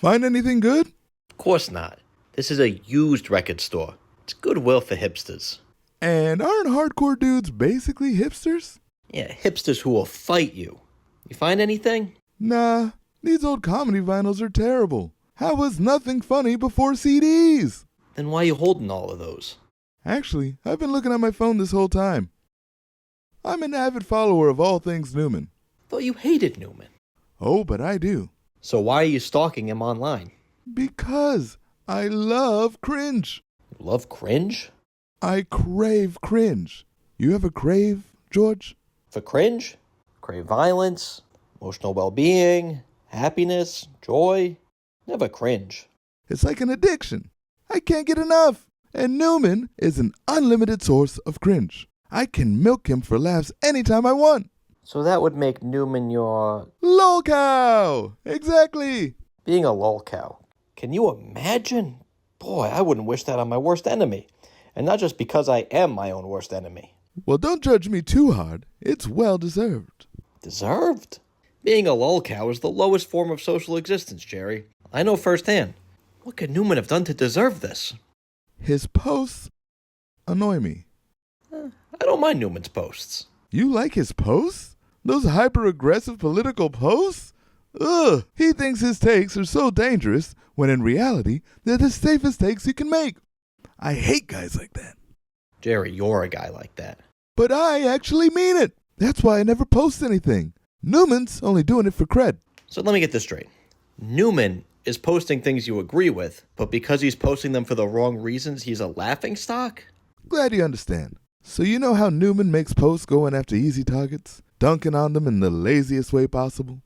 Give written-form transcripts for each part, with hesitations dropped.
Find anything good? Of course not. This is a used record store. It's goodwill for hipsters. And aren't hardcore dudes basically hipsters? Yeah, hipsters who will fight you. You find anything? Nah, these old comedy vinyls are terrible. How was nothing funny before CDs? Then why are you holding all of those? Actually, I've been looking at my phone this whole time. I'm an avid follower of all things Newman. Thought you hated Newman. Oh, but I do. So why are you stalking him online? Because I love cringe. You love cringe? I crave cringe. You ever crave, George? For cringe? Crave violence, emotional well-being, happiness, joy. Never cringe. It's like an addiction. I can't get enough. And Newman is an unlimited source of cringe. I can milk him for laughs anytime I want. So that would make Newman your... LOLCOW! Exactly! Being a LOLCOW. Can you imagine? Boy, I wouldn't wish that on my worst enemy. And not just because I am my own worst enemy. Well, don't judge me too hard. It's well deserved. Deserved? Being a LOLCOW is the lowest form of social existence, Jerry. I know firsthand. What could Newman have done to deserve this? His posts annoy me. I don't mind Newman's posts. You like his posts? Those hyper-aggressive political posts? Ugh! He thinks his takes are so dangerous, when in reality, they're the safest takes you can make. I hate guys like that. Jerry, you're a guy like that. But I actually mean it. That's why I never post anything. Newman's only doing it for cred. So let me get this straight. Newman is posting things you agree with, but because he's posting them for the wrong reasons, he's a laughingstock? Glad you understand. So you know how Newman makes posts going after easy targets? Dunking on them in the laziest way possible?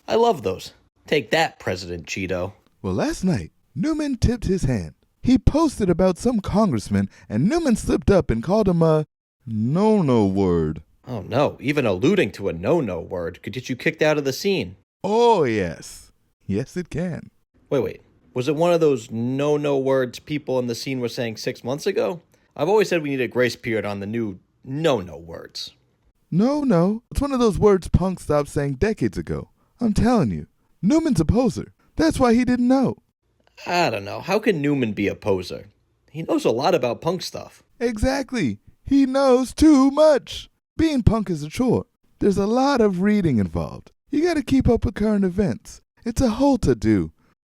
I love those. Take that, President Cheeto. Well, last night, Newman tipped his hand. He posted about some congressman, and Newman slipped up and called him a no-no word. Oh no, even alluding to a no-no word could get you kicked out of the scene. Oh, yes. Yes, it can. Wait. Was it one of those no-no words people in the scene were saying 6 months ago? I've always said we need a grace period on the new no-no words. No. It's one of those words punk stopped saying decades ago. I'm telling you, Newman's a poser. That's why he didn't know. I don't know. How can Newman be a poser? He knows a lot about punk stuff. Exactly. He knows too much. Being punk is a chore. There's a lot of reading involved. You gotta keep up with current events. It's a whole to-do.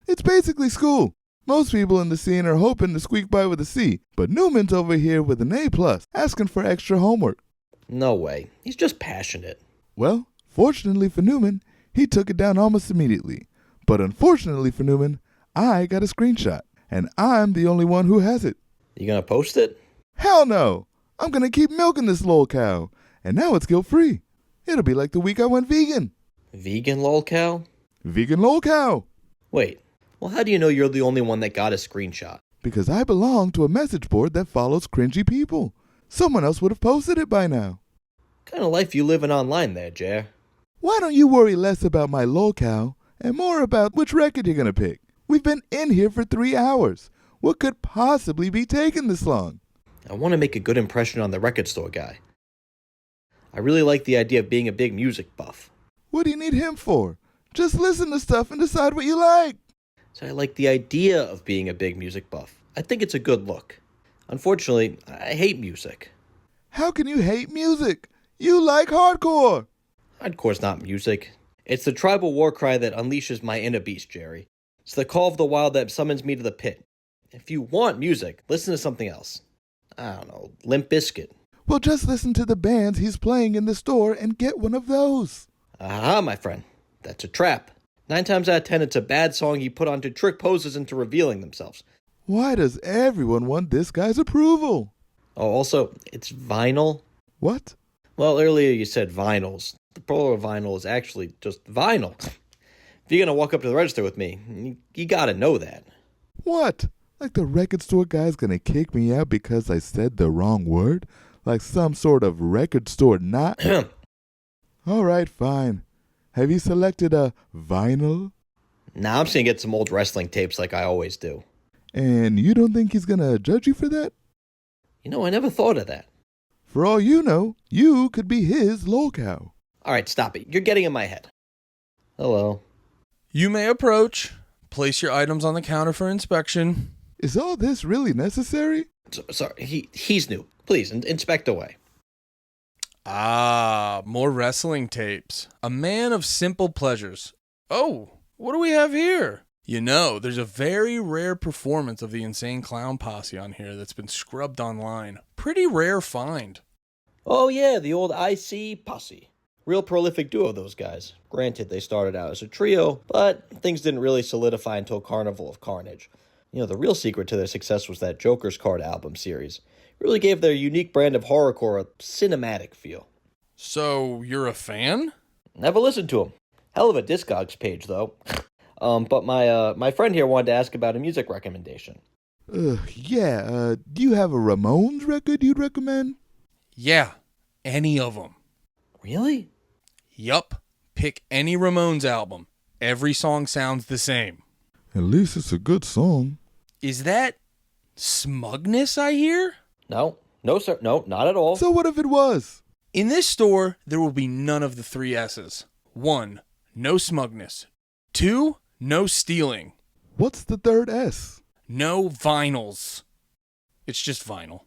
It's basically school. Most people in the scene are hoping to squeak by with a C, but Newman's over here with an A+, asking for extra homework. No way. He's just passionate. Well, fortunately for Newman, he took it down almost immediately. But unfortunately for Newman, I got a screenshot, and I'm the only one who has it. You gonna post it? Hell no! I'm gonna keep milking this LOLCOW, and now it's guilt-free. It'll be like the week I went vegan. Vegan LOLCOW? Vegan LOLCOW! Wait, well how do you know you're the only one that got a screenshot? Because I belong to a message board that follows cringy people. Someone else would have posted it by now. What kind of life you living online there, Jer? Why don't you worry less about my LOLCOW and more about which record you're gonna pick? We've been in here for 3 hours. What could possibly be taking this long? I want to make a good impression on the record store guy. I really like the idea of being a big music buff. What do you need him for? Just listen to stuff and decide what you like. So I like the idea of being a big music buff. I think it's a good look. Unfortunately, I hate music. How can you hate music? You like hardcore. Hardcore's not music. It's the tribal war cry that unleashes my inner beast, Jerry. It's the call of the wild that summons me to the pit. If you want music, listen to something else. I don't know, Limp Bizkit. Well, just listen to the bands he's playing in the store and get one of those. Aha, my friend. That's a trap. 9 times out of 10, it's a bad song he put on to trick posers into revealing themselves. Why does everyone want this guy's approval? Oh, also, it's vinyl. What? Well, earlier you said vinyls. The plural of vinyl is actually just vinyl. If you're going to walk up to the register with me, you got to know that. What? Like the record store guy's gonna kick me out because I said the wrong word? Like some sort of record store not? Alright, fine. Have you selected a vinyl? Nah, I'm just going to get some old wrestling tapes like I always do. And you don't think he's gonna judge you for that? You know, I never thought of that. For all you know, you could be his LOLCOW. All right, stop it. You're getting in my head. Hello. You may approach. Place your items on the counter for inspection. Is all this really necessary? Sorry, he's new. Please, inspect away. Ah, more wrestling tapes. A man of simple pleasures. Oh, what do we have here? You know, there's a very rare performance of the Insane Clown Posse on here that's been scrubbed online. Pretty rare find. Oh yeah, the old IC Posse. Real prolific duo, those guys. Granted, they started out as a trio, but things didn't really solidify until Carnival of Carnage. You know, the real secret to their success was that Joker's Card album series. It really gave their unique brand of horrorcore a cinematic feel. So, you're a fan? Never listened to them. Hell of a Discogs page, though. But my friend here wanted to ask about a music recommendation. Do you have a Ramones record you'd recommend? Yeah, any of them. Really? Yup. Pick any Ramones album. Every song sounds the same. At least it's a good song. Is that smugness I hear? No, sir. No, not at all. So what if it was? In this store, there will be none of the 3 S's. 1, no smugness. 2, no stealing. What's the third S? No vinyls. It's just vinyl.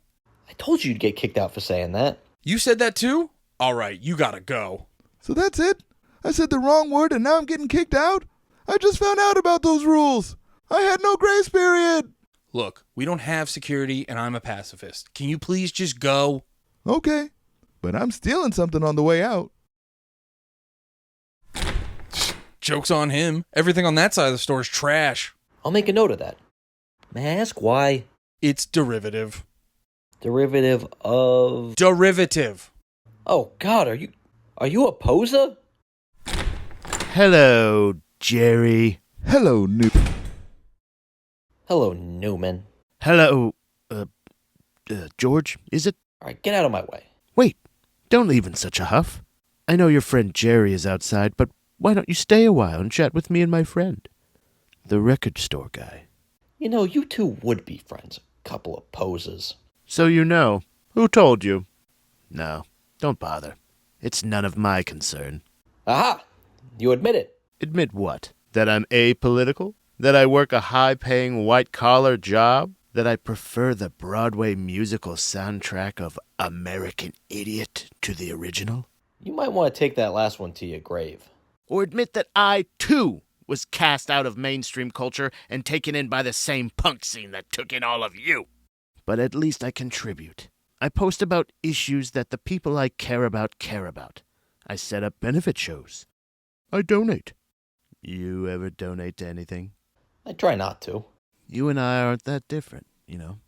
I told you you'd get kicked out for saying that. You said that too? All right, you gotta go. So that's it? I said the wrong word and now I'm getting kicked out? I just found out about those rules. I had no grace period. Look, we don't have security and I'm a pacifist. Can you please just go? Okay, but I'm stealing something on the way out. Joke's on him. Everything on that side of the store is trash. I'll make a note of that. May I ask why? It's derivative. Derivative of... Derivative. Oh, God, are you a poser? Hello, Jerry. Hello, Newman. Hello, Newman. Hello, George, is it? All right, get out of my way. Wait, don't leave in such a huff. I know your friend Jerry is outside, but why don't you stay a while and chat with me and my friend, the record store guy? You know, you two would be friends. Couple of posers. So you know. Who told you? No, don't bother. It's none of my concern. Aha! You admit it. Admit what? That I'm apolitical? That I work a high-paying white-collar job? That I prefer the Broadway musical soundtrack of American Idiot to the original? You might want to take that last one to your grave. Or admit that I, too, was cast out of mainstream culture and taken in by the same punk scene that took in all of you. But at least I contribute. I post about issues that the people I care about care about. I set up benefit shows. I donate. You ever donate to anything? I try not to. You and I aren't that different, you know.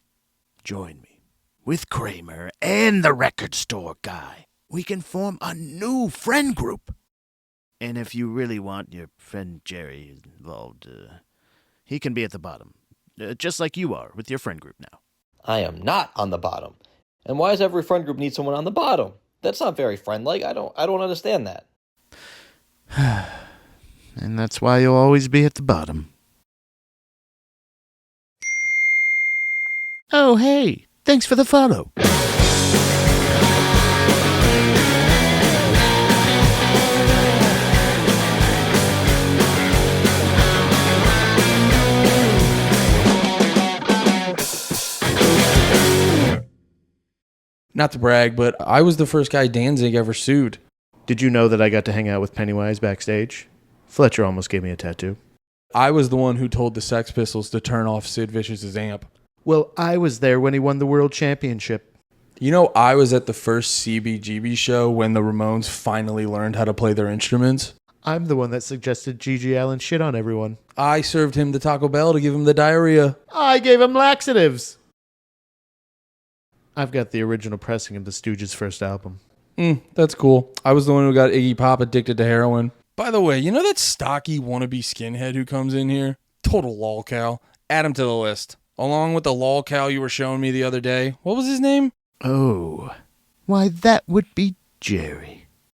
Join me. With Kramer and the record store guy, we can form a new friend group. And if you really want your friend Jerry involved, he can be at the bottom. Just like you are with your friend group now. I am not on the bottom. And why does every friend group need someone on the bottom? That's not very friend-like. I don't understand that. And that's why you'll always be at the bottom. Oh, hey, thanks for the follow. Not to brag, but I was the first guy Danzig ever sued. Did you know that I got to hang out with Pennywise backstage? Fletcher almost gave me a tattoo. I was the one who told the Sex Pistols to turn off Sid Vicious's amp. Well, I was there when he won the world championship. You know, I was at the first CBGB show when the Ramones finally learned how to play their instruments. I'm the one that suggested G.G. Allen shit on everyone. I served him the Taco Bell to give him the diarrhea. I gave him laxatives. I've got the original pressing of the Stooges' first album. That's cool. I was the one who got Iggy Pop addicted to heroin. By the way, you know that stocky wannabe skinhead who comes in here? Total LOLCOW. Add him to the list. Along with the LOLCOW you were showing me the other day. What was his name? Oh, why that would be Jerry.